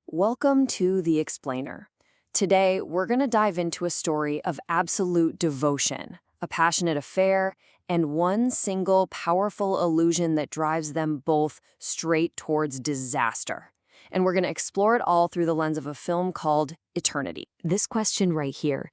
Welcome to The Explainer. Today, we're going to dive into a story of absolute devotion, a passionate affair, and one single powerful illusion that drives them both straight towards disaster. And we're going to explore it all through the lens of a film called Eternity. This question right here,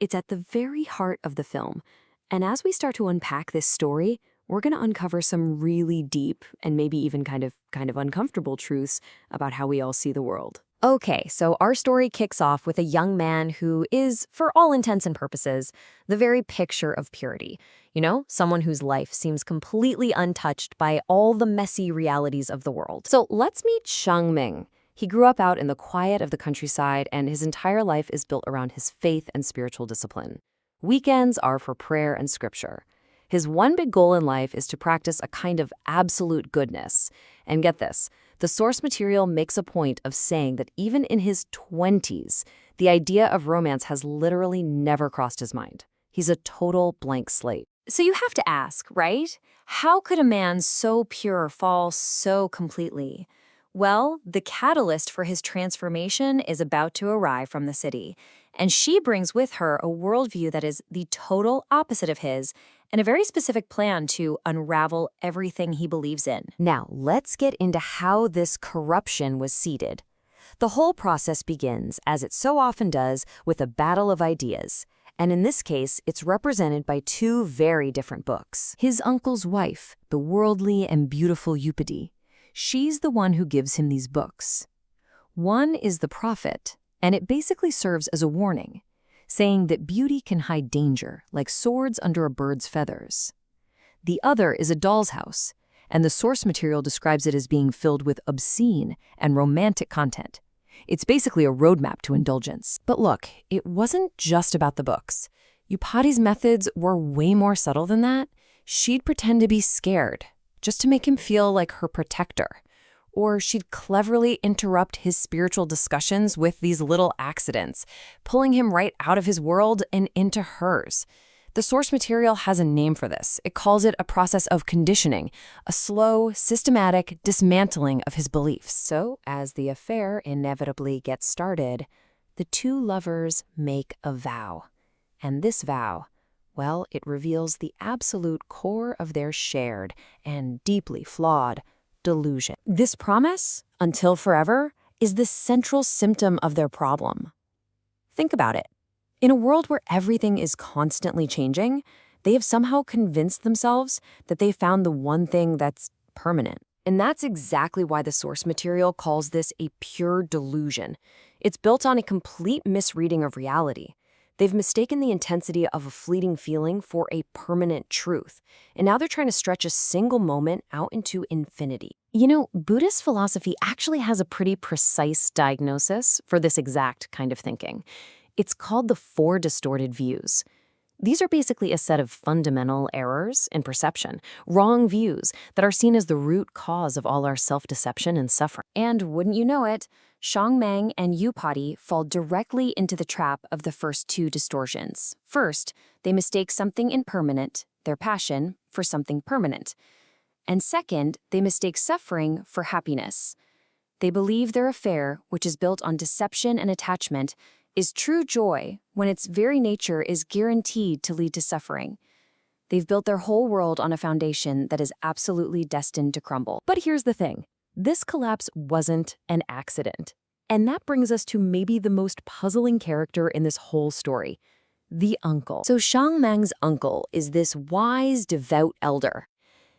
it's at the very heart of the film. And as we start to unpack this story, we're going to uncover some really deep and maybe even kind of uncomfortable truths about how we all see the world. Okay, so our story kicks off with a young man who is, for all intents and purposes, the very picture of purity. You know, someone whose life seems completely untouched by all the messy realities of the world. So let's meet Shang Meng. He grew up out in the quiet of the countryside, and his entire life is built around his faith and spiritual discipline. Weekends are for prayer and scripture. His one big goal in life is to practice a kind of absolute goodness. And get this, the source material makes a point of saying that even in his 20s, the idea of romance has literally never crossed his mind. He's a total blank slate. So you have to ask, right? How could a man so pure fall so completely? Well, the catalyst for his transformation is about to arrive from the city, and she brings with her a worldview that is the total opposite of his and a very specific plan to unravel everything he believes in. Now, let's get into how this corruption was seeded. The whole process begins, as it so often does, with a battle of ideas. And in this case, it's represented by two very different books. His uncle's wife, the worldly and beautiful Yu Pati, she's the one who gives him these books. One is the prophet, and it basically serves as a warning, saying that beauty can hide danger, like swords under a bird's feathers. The other is a doll's house, and the source material describes it as being filled with obscene and romantic content. It's basically a roadmap to indulgence. But look, it wasn't just about the books. Yu Pati's methods were way more subtle than that. She'd pretend to be scared, just to make him feel like her protector. Or she'd cleverly interrupt his spiritual discussions with these little accidents, pulling him right out of his world and into hers. The source material has a name for this. It calls it a process of conditioning, a slow, systematic dismantling of his beliefs. So, as the affair inevitably gets started, the two lovers make a vow. And this vow, well, it reveals the absolute core of their shared and deeply flawed delusion. This promise, until forever, is the central symptom of their problem. Think about it. In a world where everything is constantly changing, they have somehow convinced themselves that they found the one thing that's permanent. And that's exactly why the source material calls this a pure delusion. It's built on a complete misreading of reality. They've mistaken the intensity of a fleeting feeling for a permanent truth, and now they're trying to stretch a single moment out into infinity. You know, Buddhist philosophy actually has a pretty precise diagnosis for this exact kind of thinking. It's called the Four Distorted Views. These are basically a set of fundamental errors in perception, wrong views that are seen as the root cause of all our self-deception and suffering. And wouldn't you know it, Shang Meng and Yu Pati fall directly into the trap of the first two distortions. First, they mistake something impermanent, their passion, for something permanent. And second, they mistake suffering for happiness. They believe their affair, which is built on deception and attachment, is true joy when its very nature is guaranteed to lead to suffering. They've built their whole world on a foundation that is absolutely destined to crumble. But here's the thing. This collapse wasn't an accident. And that brings us to maybe the most puzzling character in this whole story, the uncle. So Shang Meng's uncle is this wise, devout elder.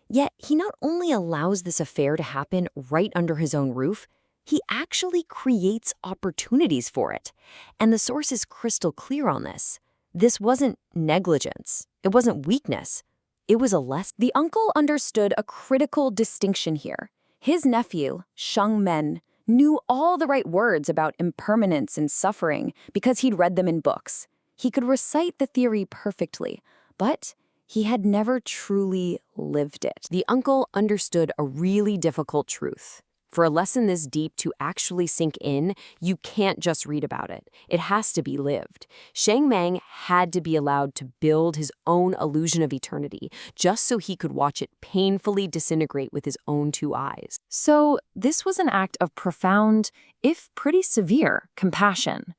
Yet he not only allows this affair to happen right under his own roof, he actually creates opportunities for it. And the source is crystal clear on this. This wasn't negligence. It wasn't weakness. It was a lesson. The uncle understood a critical distinction here. His nephew, Shang Meng, knew all the right words about impermanence and suffering because he'd read them in books. He could recite the theory perfectly, but he had never truly lived it. The uncle understood a really difficult truth. For a lesson this deep to actually sink in, you can't just read about it. It has to be lived. Shang Meng had to be allowed to build his own illusion of eternity, just so he could watch it painfully disintegrate with his own two eyes. So this was an act of profound, if pretty severe, compassion.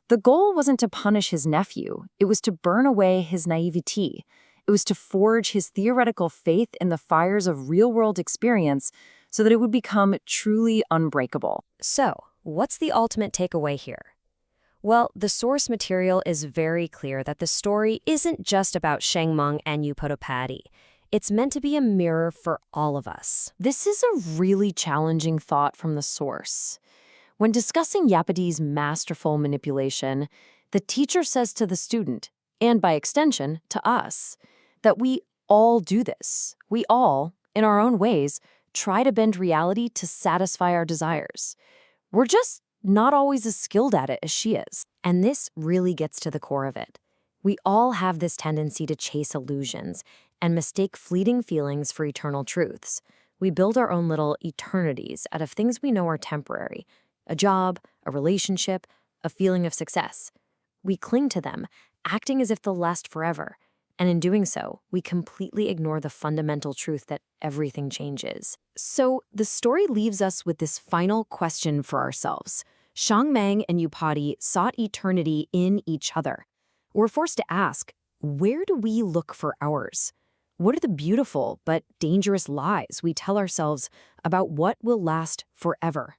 The goal wasn't to punish his nephew, it was to burn away his naivety. It was to forge his theoretical faith in the fires of real-world experience so that it would become truly unbreakable. So, what's the ultimate takeaway here? Well, the source material is very clear that the story isn't just about Shang Meng and Yu Pati. It's meant to be a mirror for all of us. This is a really challenging thought from the source. When discussing Yu Pati's masterful manipulation, the teacher says to the student, and by extension, to us, that we all do this. We all, in our own ways, try to bend reality to satisfy our desires. We're just not always as skilled at it as she is. And this really gets to the core of it. We all have this tendency to chase illusions and mistake fleeting feelings for eternal truths. We build our own little eternities out of things we know are temporary. A job, a relationship, a feeling of success. We cling to them, acting as if they'll last forever. And in doing so, we completely ignore the fundamental truth that everything changes. So the story leaves us with this final question for ourselves. Shang Meng and Yu Pati sought eternity in each other. We're forced to ask, where do we look for ours? What are the beautiful but dangerous lies we tell ourselves about what will last forever?